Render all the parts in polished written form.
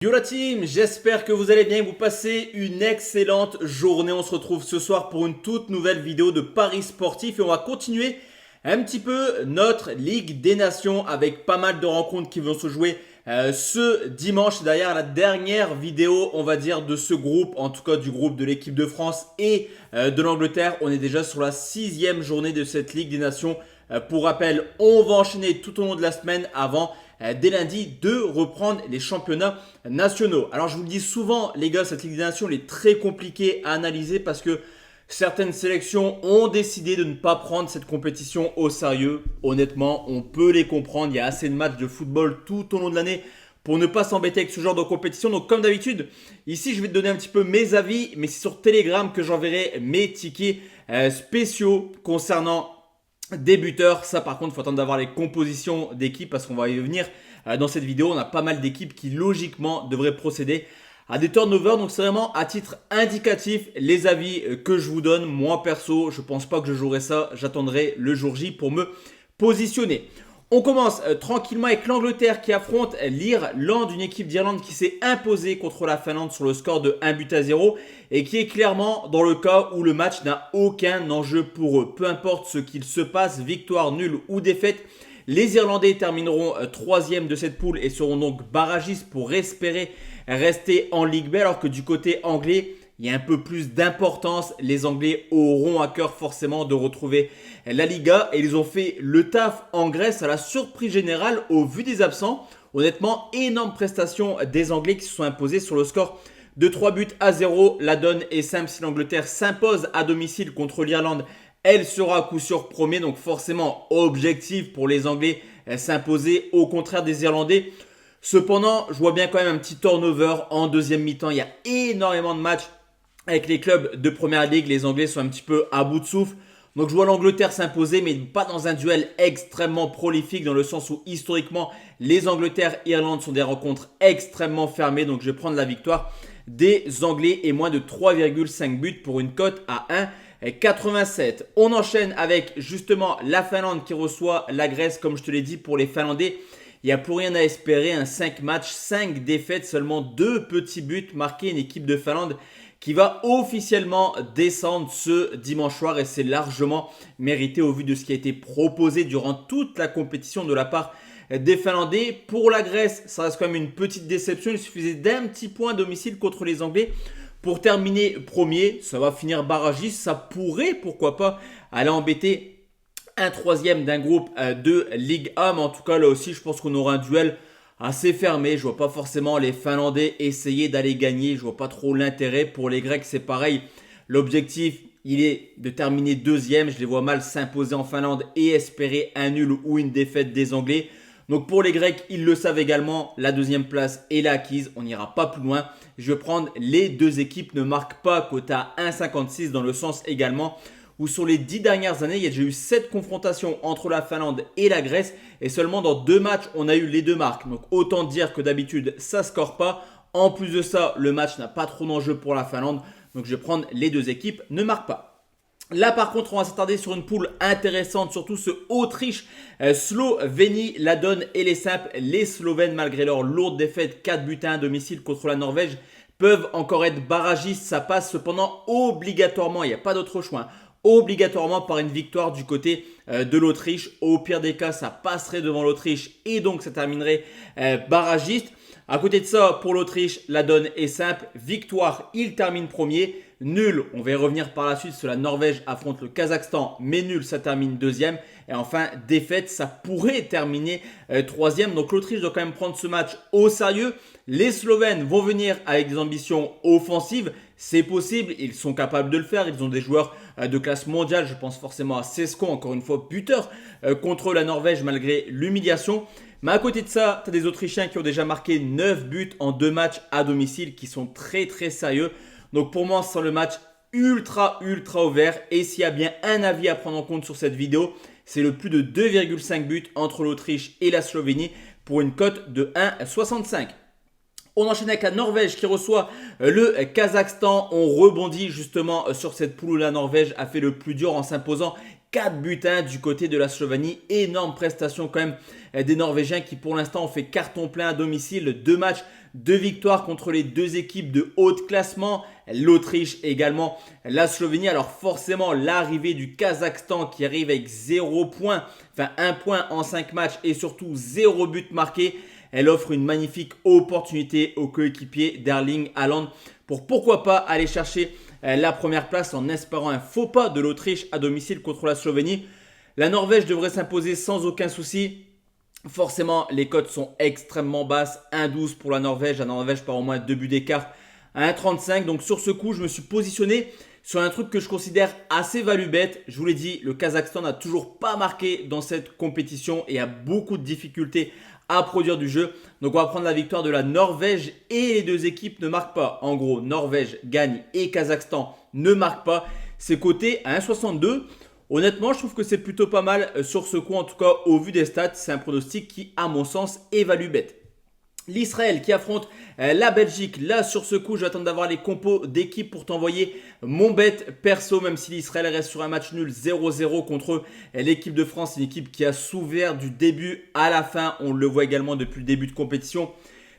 Yo la team, j'espère que vous allez bien, que vous passez une excellente journée. On se retrouve ce soir pour une toute nouvelle vidéo de Paris Sportif et on va continuer un petit peu notre Ligue des Nations avec pas mal de rencontres qui vont se jouer ce dimanche. D'ailleurs, la dernière vidéo, on va dire, de ce groupe, en tout cas du groupe de l'équipe de France et de l'Angleterre. On est déjà sur la 6e journée de cette Ligue des Nations. Pour rappel, on va enchaîner tout au long de la semaine avant dès lundi de reprendre les championnats nationaux. Alors je vous le dis souvent les gars, cette Ligue des Nations elle est très compliquée à analyser parce que certaines sélections ont décidé de ne pas prendre cette compétition au sérieux. Honnêtement, on peut les comprendre, il y a assez de matchs de football tout au long de l'année pour ne pas s'embêter avec ce genre de compétition. Donc comme d'habitude, ici je vais te donner un petit peu mes avis, mais c'est sur Telegram que j'enverrai mes tickets spéciaux concernant des buteurs. Ça par contre, il faut attendre d'avoir les compositions d'équipes parce qu'on va y venir dans cette vidéo. On a pas mal d'équipes qui logiquement devraient procéder à des turnovers. Donc c'est vraiment à titre indicatif les avis que je vous donne. Moi perso, je pense pas que je jouerai ça. J'attendrai le jour J pour me positionner. On commence tranquillement avec l'Angleterre qui affronte l'Irlande, une équipe d'Irlande qui s'est imposée contre la Finlande sur le score de 1-0 et qui est clairement dans le cas où le match n'a aucun enjeu pour eux. Peu importe ce qu'il se passe, victoire, nulle ou défaite, les Irlandais termineront 3e de cette poule et seront donc barragistes pour espérer rester en Ligue B, alors que du côté anglais, il y a un peu plus d'importance. Les Anglais auront à cœur forcément de retrouver la Liga et ils ont fait le taf en Grèce à la surprise générale au vu des absents. Honnêtement, énorme prestation des Anglais qui se sont imposés sur le score de 3-0. La donne est simple, si l'Angleterre s'impose à domicile contre l'Irlande, elle sera à coup sûr premier. Donc forcément, objectif pour les Anglais s'imposer au contraire des Irlandais. Cependant, je vois bien quand même un petit turnover en deuxième mi-temps. Il y a énormément de matchs avec les clubs de première ligue. Les Anglais sont un petit peu à bout de souffle. Donc je vois l'Angleterre s'imposer, mais pas dans un duel extrêmement prolifique, dans le sens où historiquement les Angleterre et Irlande sont des rencontres extrêmement fermées. Donc je vais prendre la victoire des Anglais et moins de 3,5 buts pour une cote à 1,87. On enchaîne avec justement la Finlande qui reçoit la Grèce. Comme je te l'ai dit, pour les Finlandais, il n'y a plus rien à espérer. 5 matchs, 5 défaites, seulement 2 petits buts marqués. Une équipe de Finlande qui va officiellement descendre ce dimanche soir et c'est largement mérité au vu de ce qui a été proposé durant toute la compétition de la part des Finlandais. Pour la Grèce, ça reste quand même une petite déception. Il suffisait d'un petit point à domicile contre les Anglais pour terminer premier. Ça va finir barragiste. Ça pourrait, pourquoi pas, aller embêter un troisième d'un groupe de Ligue A. Mais en tout cas, là aussi, je pense qu'on aura un duel assez fermé. Je vois pas forcément les Finlandais essayer d'aller gagner. Je vois pas trop l'intérêt. Pour les Grecs, c'est pareil. L'objectif, il est de terminer deuxième. Je les vois mal s'imposer en Finlande et espérer un nul ou une défaite des Anglais. Donc pour les Grecs, ils le savent également. La deuxième place est acquise. On n'ira pas plus loin. Je vais prendre les deux équipes ne marquent pas, quota 1,56 dans le sens également où sur les 10 dernières années, il y a déjà eu 7 confrontations entre la Finlande et la Grèce. Et seulement dans 2 matchs, on a eu les 2 marques. Donc autant dire que d'habitude, ça ne score pas. En plus de ça, le match n'a pas trop d'enjeu pour la Finlande. Donc je vais prendre les deux équipes ne marquent pas. Là par contre, on va s'attarder sur une poule intéressante, surtout ce Autriche-Slovénie. La donne et les simples. Les Slovènes, malgré leur lourde défaite 4-1 à domicile contre la Norvège, peuvent encore être barragistes. Ça passe cependant obligatoirement, il n'y a pas d'autre choix, obligatoirement par une victoire du côté de l'Autriche. Au pire des cas, ça passerait devant l'Autriche et donc ça terminerait barragiste. À côté de ça, pour l'Autriche, la donne est simple. Victoire, il termine premier. Nul, on va y revenir par la suite, parce que la Norvège affronte le Kazakhstan, mais nul, ça termine deuxième. Et enfin, défaite, ça pourrait terminer troisième. Donc l'Autriche doit quand même prendre ce match au sérieux. Les Slovènes vont venir avec des ambitions offensives. C'est possible, ils sont capables de le faire. Ils ont des joueurs de classe mondiale. Je pense forcément à Sesko, encore une fois buteur contre la Norvège malgré l'humiliation. Mais à côté de ça, tu as des Autrichiens qui ont déjà marqué 9 buts en 2 matchs à domicile qui sont très très sérieux. Donc pour moi, c'est le match ultra ouvert. Et s'il y a bien un avis à prendre en compte sur cette vidéo, c'est le plus de 2,5 buts entre l'Autriche et la Slovénie pour une cote de 1,65. On enchaîne avec la Norvège qui reçoit le Kazakhstan. On rebondit justement sur cette poule où la Norvège a fait le plus dur en s'imposant 4 buts à 1 du côté de la Slovénie. Énorme prestation quand même des Norvégiens qui pour l'instant ont fait carton plein à domicile. 2 matchs, 2 victoires contre les 2 équipes de haut de classement, l'Autriche et également la Slovénie. Alors forcément l'arrivée du Kazakhstan qui arrive avec 0 points, enfin 1 point en 5 matchs et surtout 0 but marqué. Elle offre une magnifique opportunité aux coéquipiers d'Erling Haaland pour pourquoi pas aller chercher la première place en espérant un faux pas de l'Autriche à domicile contre la Slovénie. La Norvège devrait s'imposer sans aucun souci. Forcément, les cotes sont extrêmement basses. 1,12 pour la Norvège. La Norvège par au moins 2 buts d'écart à 1,35. Donc sur ce coup, je me suis positionné sur un truc que je considère assez value bet. Je vous l'ai dit, le Kazakhstan n'a toujours pas marqué dans cette compétition et a beaucoup de difficultés à produire du jeu. Donc on va prendre la victoire de la Norvège et les 2 équipes ne marquent pas. En gros, Norvège gagne et Kazakhstan ne marque pas. C'est coté à 1,62. Honnêtement, je trouve que c'est plutôt pas mal sur ce coup. En tout cas, au vu des stats, c'est un pronostic qui, à mon sens, est value bet. L'Israël qui affronte la Belgique. Là, sur ce coup, je vais attendre d'avoir les compos d'équipe pour t'envoyer mon bet perso. Même si l'Israël reste sur un match nul 0-0 contre l'équipe de France. Une équipe qui a souffert du début à la fin. On le voit également depuis le début de compétition.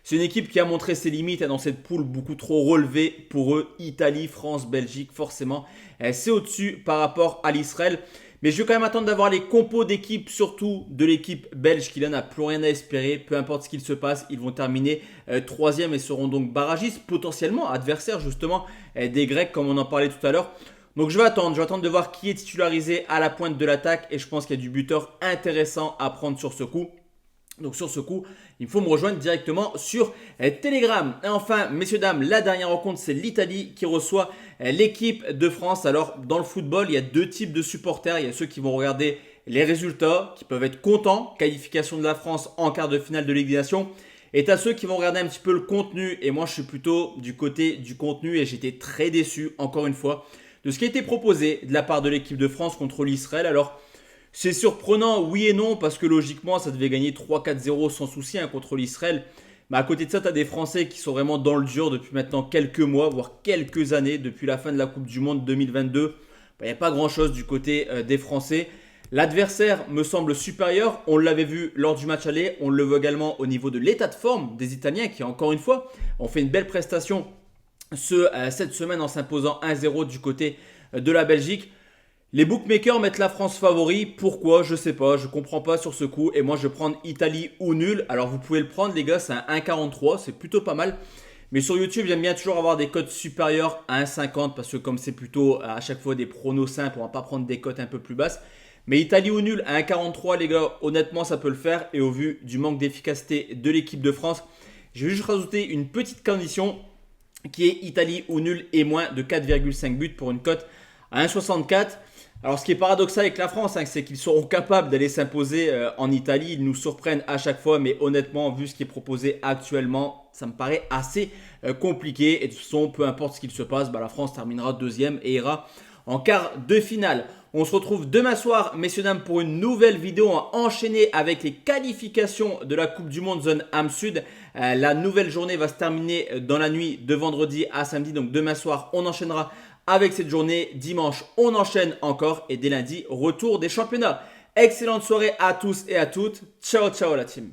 C'est une équipe qui a montré ses limites dans cette poule beaucoup trop relevée pour eux. Italie, France, Belgique, forcément, c'est au-dessus par rapport à l'Israël. Mais je vais quand même attendre d'avoir les compos d'équipe, surtout de l'équipe belge qui là n'a plus rien à espérer. Peu importe ce qu'il se passe, ils vont terminer 3e et seront donc barragistes, potentiellement adversaires justement des Grecs comme on en parlait tout à l'heure. Donc je vais attendre de voir qui est titularisé à la pointe de l'attaque et je pense qu'il y a du buteur intéressant à prendre sur ce coup. Donc sur ce coup, il faut me rejoindre directement sur Telegram. Et enfin, messieurs, dames, la dernière rencontre, c'est l'Italie qui reçoit l'équipe de France. Alors, dans le football, il y a 2 types de supporters. Il y a ceux qui vont regarder les résultats, qui peuvent être contents. Qualification de la France en quart de finale de Ligue des Nations. Et tu as ceux qui vont regarder un petit peu le contenu. Et moi, je suis plutôt du côté du contenu et j'étais très déçu, encore une fois, de ce qui a été proposé de la part de l'équipe de France contre l'Israël. Alors, c'est surprenant, oui et non, parce que logiquement, ça devait gagner 3-4-0 sans souci contre l'Israël. Mais à côté de ça, tu as des Français qui sont vraiment dans le dur depuis maintenant quelques mois, voire quelques années, depuis la fin de la Coupe du Monde 2022. Il n'y a pas grand-chose du côté des Français. L'adversaire me semble supérieur. On l'avait vu lors du match aller. On le voit également au niveau de l'état de forme des Italiens qui, encore une fois, ont fait une belle prestation cette semaine en s'imposant 1-0 du côté de la Belgique. Les bookmakers mettent la France favori. Pourquoi? Je sais pas. Je comprends pas sur ce coup. Et moi, je vais prendre Italie ou nul. Alors, vous pouvez le prendre, les gars. C'est un 1,43. C'est plutôt pas mal. Mais sur YouTube, j'aime bien toujours avoir des cotes supérieures à 1,50 parce que comme c'est plutôt à chaque fois des pronos simples, on va pas prendre des cotes un peu plus basses. Mais Italie ou nul à 1,43, les gars, honnêtement, ça peut le faire. Et au vu du manque d'efficacité de l'équipe de France, je vais juste rajouter une petite condition qui est Italie ou nul et moins de 4,5 buts pour une cote à 1,64. Alors, ce qui est paradoxal avec la France, c'est qu'ils seront capables d'aller s'imposer en Italie. Ils nous surprennent à chaque fois, mais honnêtement, vu ce qui est proposé actuellement, ça me paraît assez compliqué. Et de toute façon, peu importe ce qu'il se passe, la France terminera 2e et ira en quart de finale. On se retrouve demain soir, messieurs, dames, pour une nouvelle vidéo enchaînée avec les qualifications de la Coupe du Monde zone AM Sud. La nouvelle journée va se terminer dans la nuit de vendredi à samedi. Donc, demain soir, on enchaînera avec cette journée. Dimanche, on enchaîne encore. Et dès lundi, retour des championnats. Excellente soirée à tous et à toutes. Ciao, ciao la team.